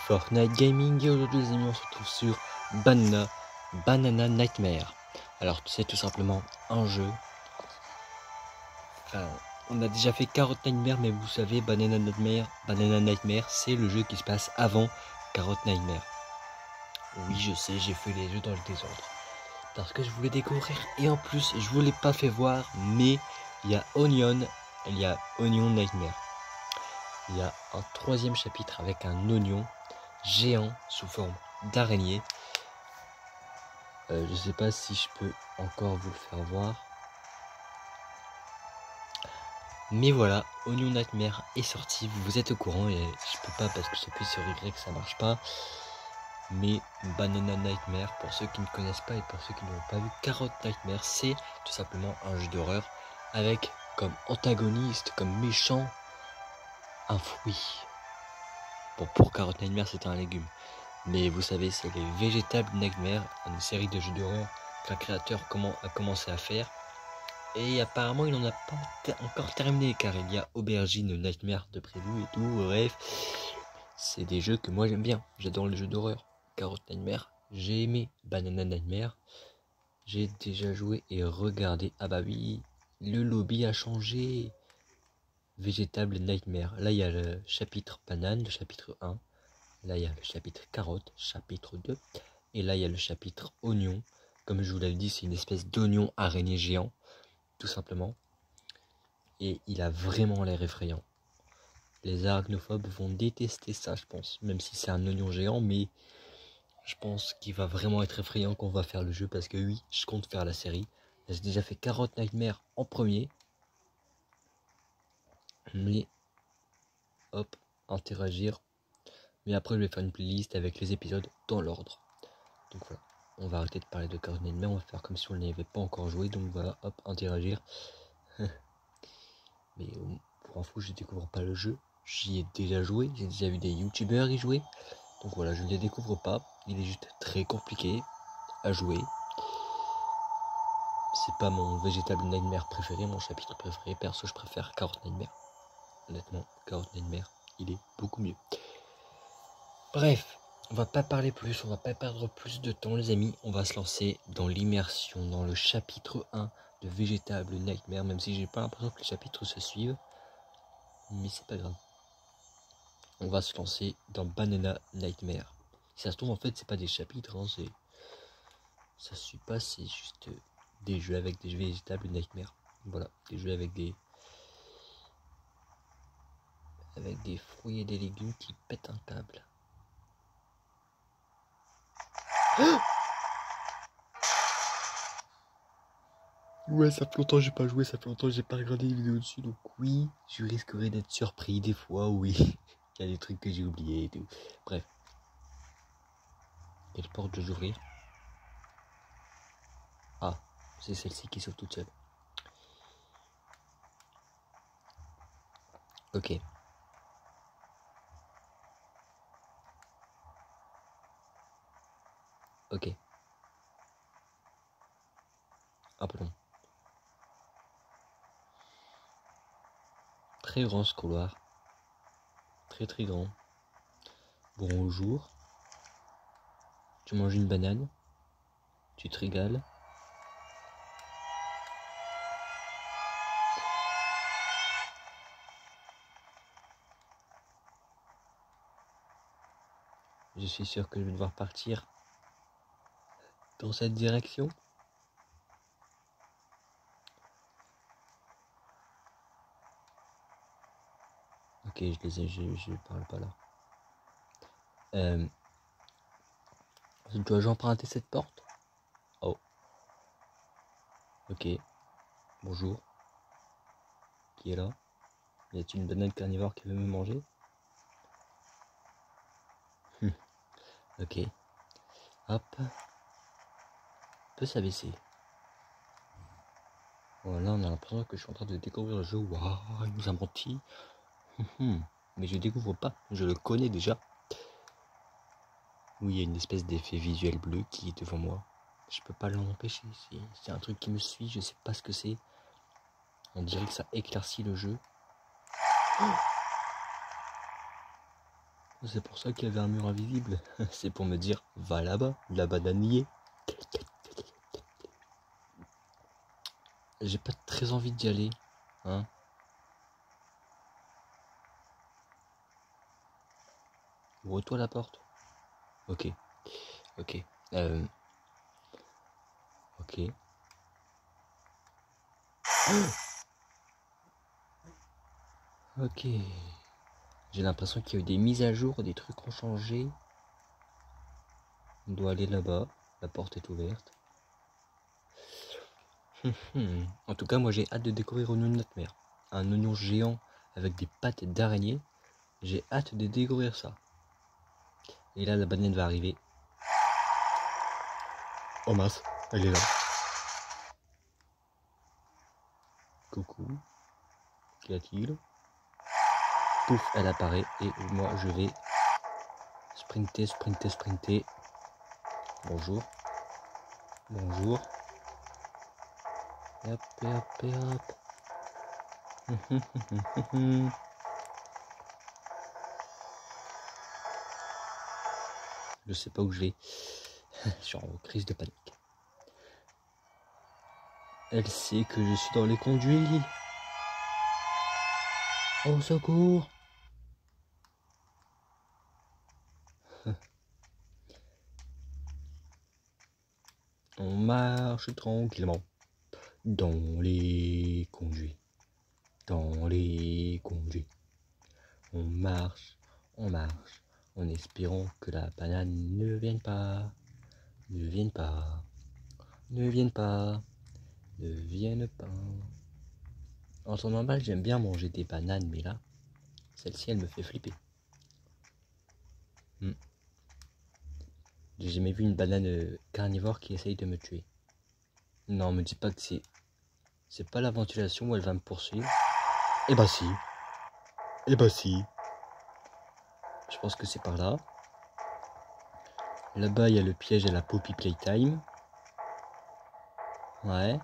Fortnite Gaming et aujourd'hui les amis on se retrouve sur Banana Nightmare. Alors c'est tout simplement un jeu. Enfin, on a déjà fait Carrot Nightmare, mais vous savez Banana Nightmare c'est le jeu qui se passe avant Carrot Nightmare. Oui je sais, j'ai fait les jeux dans le désordre parce que je voulais découvrir et en plus je vous l'ai pas fait voir, mais il y a Onion Nightmare. Il y a un troisième chapitre avec un oignon géant sous forme d'araignée. Je sais pas si je peux encore vous le faire voir. Mais voilà, Onion Nightmare est sorti, vous êtes au courant et je peux pas parce que j'appuie sur Y ça marche pas. Mais Banana Nightmare, pour ceux qui ne connaissent pas et pour ceux qui n'ont pas vu Carrot Nightmare, c'est tout simplement un jeu d'horreur avec comme antagoniste, comme méchant, un fruit. Bon, pour Carrot Nightmare c'est un légume. Mais vous savez, c'est les Végétables Nightmare, une série de jeux d'horreur qu'un créateur a commencé à faire. Et apparemment, il n'en a pas encore terminé, car il y a Aubergine Nightmare de prévu et tout. Bref, c'est des jeux que moi j'aime bien. J'adore les jeux d'horreur. Carrot Nightmare, j'ai aimé Banana Nightmare. J'ai déjà joué et regardé. Ah bah oui, le lobby a changé. Végétable Nightmare. Là, il y a le chapitre banane, le chapitre 1. Là, il y a le chapitre carotte, chapitre 2. Et là, il y a le chapitre oignon. Comme je vous l'avais dit, c'est une espèce d'oignon araignée géant, tout simplement. Et il a vraiment l'air effrayant. Les arachnophobes vont détester ça, je pense. Même si c'est un oignon géant, mais je pense qu'il va vraiment être effrayant quand on va faire le jeu. Parce que oui, je compte faire la série. J'ai déjà fait Carrot Nightmare en premier. Mais, hop, interagir. Mais après, je vais faire une playlist avec les épisodes dans l'ordre. Donc voilà, on va arrêter de parler de Carrot Nightmare, on va faire comme si on n'y avait pas encore joué. Donc voilà, hop, interagir. Mais pour info, je découvre pas le jeu. J'y ai déjà joué, j'ai déjà vu des youtubeurs y jouer. Donc voilà, je ne les découvre pas. Il est juste très compliqué à jouer. C'est pas mon Végétable Nightmare préféré, mon chapitre préféré. Perso, je préfère Carrot Nightmare. Honnêtement, Carrot Nightmare, il est beaucoup mieux. Bref, on va pas parler plus, on va pas perdre plus de temps les amis. On va se lancer dans l'immersion, dans le chapitre 1 de Végétable Nightmare. Même si j'ai pas l'impression que les chapitres se suivent. Mais c'est pas grave. On va se lancer dans Banana Nightmare. Si ça se trouve en fait c'est pas des chapitres, hein, ça se suit pas, c'est juste des jeux avec des Végétables Nightmare. Voilà, des jeux avec des fruits et des légumes qui pètent un câble. Ouais, ça fait longtemps que j'ai pas joué, ça fait longtemps que j'ai pas regardé des vidéos dessus, donc oui, je risquerais d'être surpris des fois, oui. Il y a des trucs que j'ai oubliés et tout. Bref. Quelle porte je dois ouvrir? Ah, c'est celle-ci qui s'ouvre toute seule. Ok. Ok. Appelons. Très grand ce couloir. Très très grand. Bonjour. Tu manges une banane. Tu te régales. Je suis sûr que je vais devoir partir dans cette direction. Ok, je parle pas là. Dois-je emprunter cette porte? Oh. Ok. Bonjour. Qui est là? Y a-t-il une banane carnivore qui veut me manger? Ok. Hop. Peut s'abaisser. Voilà, on a l'impression que je suis en train de découvrir le jeu. Waouh, il nous a menti. Mais je découvre pas, je le connais déjà. Oui, il y a une espèce d'effet visuel bleu qui est devant moi. Je peux pas l'en empêcher. C'est un truc qui me suit, je sais pas ce que c'est. On dirait que ça éclaircit le jeu. C'est pour ça qu'il y avait un mur invisible. C'est pour me dire, va là-bas, la bananier. J'ai pas très envie d'y aller. Hein. Ouvre-toi la porte. Ok. Ok. Ok. Ok. J'ai l'impression qu'il y a eu des mises à jour, des trucs ont changé. On doit aller là-bas. La porte est ouverte. En tout cas, moi j'ai hâte de découvrir Onion Nightmare. Un oignon géant avec des pattes d'araignée. J'ai hâte de découvrir ça. Et là, la banane va arriver. Oh mince, elle est là. Coucou. Qu'y a-t-il? Pouf, elle apparaît et moi je vais sprinter, sprinter, sprinter. Bonjour. Bonjour. Hop, hop, hop. Je sais pas où je vais. Je suis en crise de panique. Elle sait que je suis dans les conduits. Au secours. On marche tranquillement dans les conduits. Dans les conduits. On marche, en espérant que la banane ne vienne pas. Ne vienne pas. Ne vienne pas. Ne vienne pas. En temps normal, j'aime bien manger des bananes, mais là, celle-ci, elle me fait flipper. J'ai jamais vu une banane carnivore qui essaye de me tuer. Non, me dis pas que c'est pas la ventilation où elle va me poursuivre. Eh bah si. Eh bah si. Je pense que c'est par là. Là-bas, il y a le piège à la Poppy Playtime. Ouais.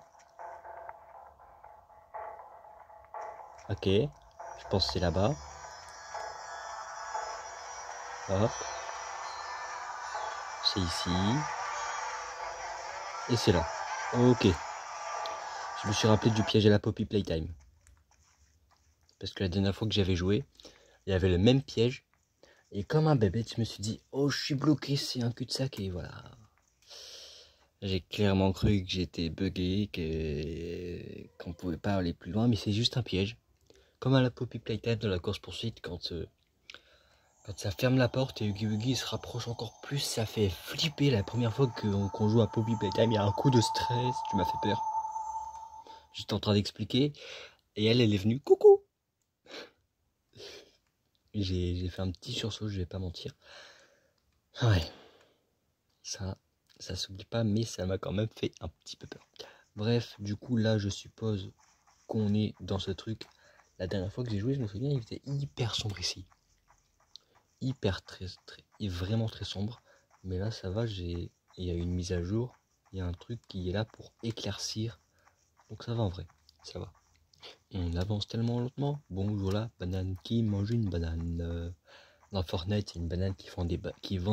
Ok. Je pense que c'est là-bas. Hop. C'est ici. Et c'est là. Ok. Je me suis rappelé du piège à la Poppy Playtime. Parce que la dernière fois que j'avais joué, il y avait le même piège. Et comme un bébé, je me suis dit, oh, je suis bloqué, c'est un cul-de-sac. Et voilà. J'ai clairement cru que j'étais bugué, qu'on pouvait pas aller plus loin. Mais c'est juste un piège. Comme à la Poppy Playtime de la course-poursuite, quand ça ferme la porte et Huggy Wuggy se rapproche encore plus, ça fait flipper. La première fois qu'on joue à Poppy Playtime, il y a un coup de stress, tu m'as fait peur. J'étais en train d'expliquer, et elle est venue, coucou. J'ai fait un petit sursaut, je vais pas mentir. Ouais, ça s'oublie pas, mais ça m'a quand même fait un petit peu peur. Bref, du coup là, je suppose qu'on est dans ce truc. La dernière fois que j'ai joué, je me souviens, il était hyper sombre ici. Hyper vraiment très sombre. Mais là, ça va, il y a une mise à jour. Il y a un truc qui est là pour éclaircir. Donc ça va en vrai, ça va. On avance tellement lentement. Bonjour là, banane qui mange une banane. Dans Fortnite, il y a une banane qui vend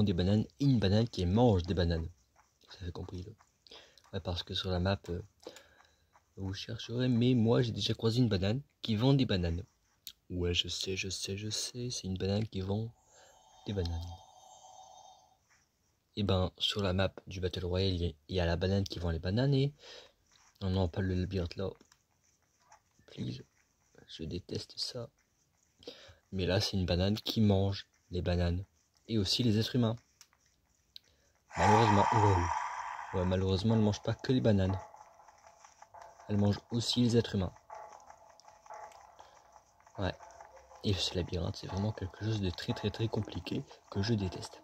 des bananes et une banane qui mange des bananes. Vous avez compris là. Ouais, parce que sur la map, vous chercherez, mais moi j'ai déjà croisé une banane qui vend des bananes. Ouais, je sais, c'est une banane qui vend des bananes. Et ben, sur la map du Battle Royale, il y a la banane qui vend les bananes et... Non, pas le labyrinthe là. Please. Je déteste ça. Mais là, c'est une banane qui mange les bananes. Et aussi les êtres humains. Malheureusement. Ouais, malheureusement, elle ne mange pas que les bananes. Elle mange aussi les êtres humains. Ouais. Et ce labyrinthe, c'est vraiment quelque chose de très très très compliqué que je déteste.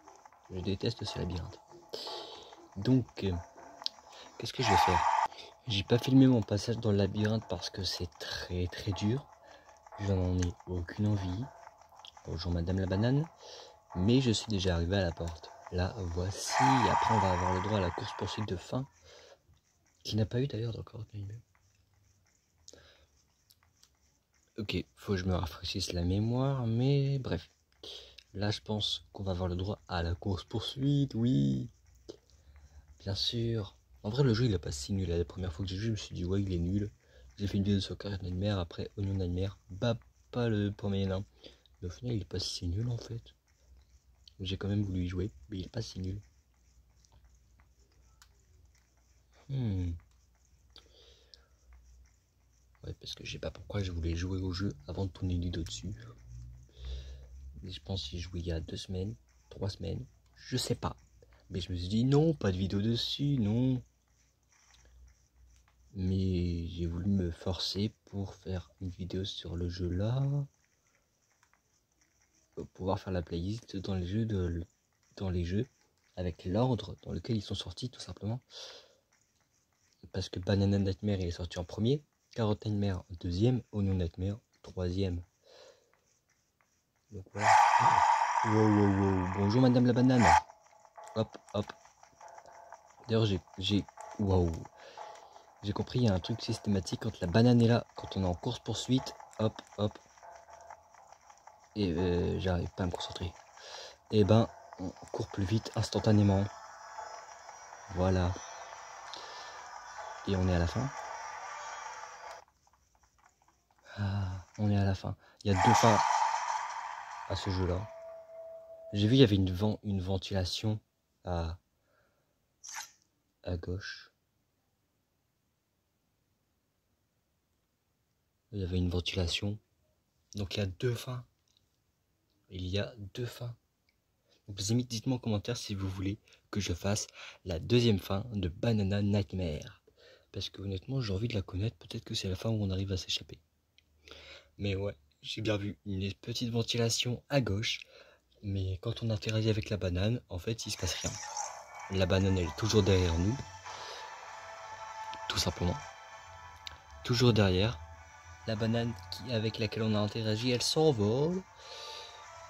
Je déteste ce labyrinthe. Donc, qu'est-ce que je vais faire? J'ai pas filmé mon passage dans le labyrinthe parce que c'est très très dur. Je n'en ai aucune envie. Bonjour Madame la Banane. Mais je suis déjà arrivé à la porte. Là, voici. Après, on va avoir le droit à la course-poursuite de fin. Qui n'a pas eu d'ailleurs encore. Ok, faut que je me rafraîchisse la mémoire. Mais bref. Là, je pense qu'on va avoir le droit à la course-poursuite, oui. Bien sûr. En vrai, le jeu, il est pas si nul. La première fois que j'ai joué, je me suis dit, ouais, il est nul. J'ai fait une vidéo sur Carrot Nightmare, après Onion Nightmare. Bah, pas le premier nain. Mais au final, il est pas si nul, en fait. J'ai quand même voulu y jouer, mais il est pas si nul. Ouais, parce que je sais pas pourquoi je voulais jouer au jeu avant de tourner une vidéo dessus. Mais je pense que j'ai joué il y a 2 semaines, 3 semaines, je sais pas. Mais je me suis dit non, pas de vidéo dessus, non. Mais j'ai voulu me forcer pour faire une vidéo sur le jeu là. Pour pouvoir faire la playlist dans les jeux avec l'ordre dans lequel ils sont sortis tout simplement. Parce que Banana Nightmare il est sorti en premier, Carrot Nightmare en deuxième, Onion Nightmare troisième. Donc voilà. Wow. Bonjour madame la banane. Hop. D'ailleurs waouh. J'ai compris, il y a un truc systématique quand la banane est là, quand on est en course poursuite, hop. Et j'arrive pas à me concentrer. Et ben on court plus vite instantanément. Voilà. Et on est à la fin. Ah, on est à la fin. Il y a 2 fins à ce jeu là. J'ai vu il y avait une ventilation à gauche. Il y avait une ventilation. Donc il y a 2 fins. Il y a 2 fins. Donc dites-moi en commentaire si vous voulez que je fasse la deuxième fin de Banana Nightmare. Parce que honnêtement j'ai envie de la connaître. Peut-être que c'est la fin où on arrive à s'échapper. Mais ouais, j'ai bien vu une petite ventilation à gauche. Mais quand on interagit avec la banane, en fait il se passe rien. La banane elle est toujours derrière nous. Tout simplement. Toujours derrière. La banane avec laquelle on a interagi, elle s'envole.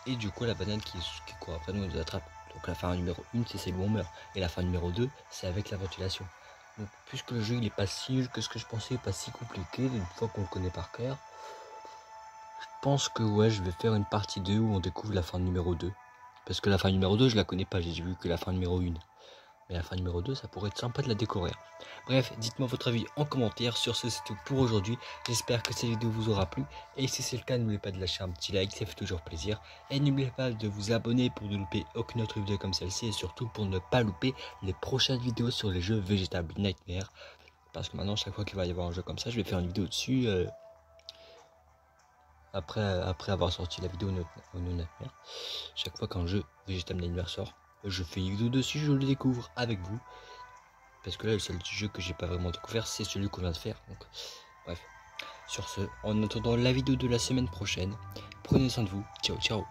Et du coup, la banane qui court après nous, elle nous attrape. Donc la fin numéro 1, c'est celle où on meurt. Et la fin numéro 2, c'est avec la ventilation. Donc puisque le jeu il est pas si nul que ce que je pensais, pas si compliqué, une fois qu'on le connaît par cœur, je pense que ouais, je vais faire une partie 2 où on découvre la fin numéro 2. Parce que la fin numéro 2, je la connais pas, j'ai vu que la fin numéro 1. Mais la fin numéro 2, ça pourrait être sympa de la découvrir. Bref, dites-moi votre avis en commentaire. Sur ce, c'est tout pour aujourd'hui. J'espère que cette vidéo vous aura plu. Et si c'est le cas, n'oubliez pas de lâcher un petit like, ça fait toujours plaisir. Et n'oubliez pas de vous abonner pour ne louper aucune autre vidéo comme celle-ci. Et surtout pour ne pas louper les prochaines vidéos sur les jeux Vegetable Nightmare. Parce que maintenant, chaque fois qu'il va y avoir un jeu comme ça, je vais faire une vidéo dessus. Après avoir sorti la vidéo Onion Nightmare. Chaque fois qu'un jeu Vegetable Nightmare sort, je fais une vidéo dessus, je le découvre avec vous. Parce que là, le seul jeu que j'ai pas vraiment découvert, c'est celui qu'on vient de faire. Donc, bref. Sur ce, en attendant la vidéo de la semaine prochaine, prenez soin de vous. Ciao.